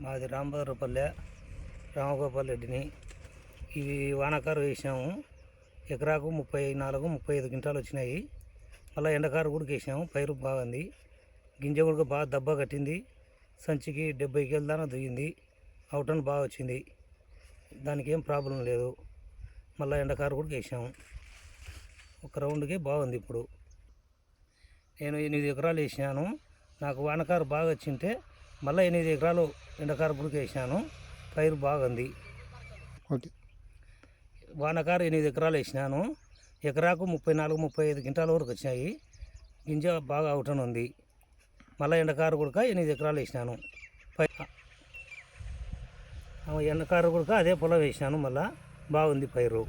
మాది రామభద్రపల్లె, రామగోపాల్ రెడ్డిని. ఇవి వానాకారు వేసినాము. ఎకరాకు 34-35 క్వింటాలు వచ్చినాయి. మళ్ళీ ఎండకారు కూడా వేసినాము. పైరు బాగుంది. గింజ కూడా బాగా దెబ్బ కట్టింది. సంచికి 70 కేజీల దాకా దిగింది. అవుటన్ బాగా వచ్చింది. దానికి ఏం ప్రాబ్లం లేదు. మళ్ళీ ఎండకారు కూడా వేసినాము. ఒక రౌండ్కి బాగుంది. ఇప్పుడు నేను 8 ఎకరాలు వేసినాను. నాకు వానకారు బాగా వచ్చింటే మళ్ళీ 8 ఎకరాలు ఎండకారు కూడా వేసినాను. పైరు బాగుంది. ఓకే. వానకారు 8 ఎకరాలు వేసినాను. ఎకరాకు 34-35 క్వింటాల వరకు వచ్చినాయి. గింజ బాగా అవుటన్ ఉంది. మళ్ళీ ఎండకారు కూడా 8 ఎకరాలు వేసినాను. ఎండకారు కూడా అదే పొలం వేసినాను. మళ్ళీ బాగుంది పైరు.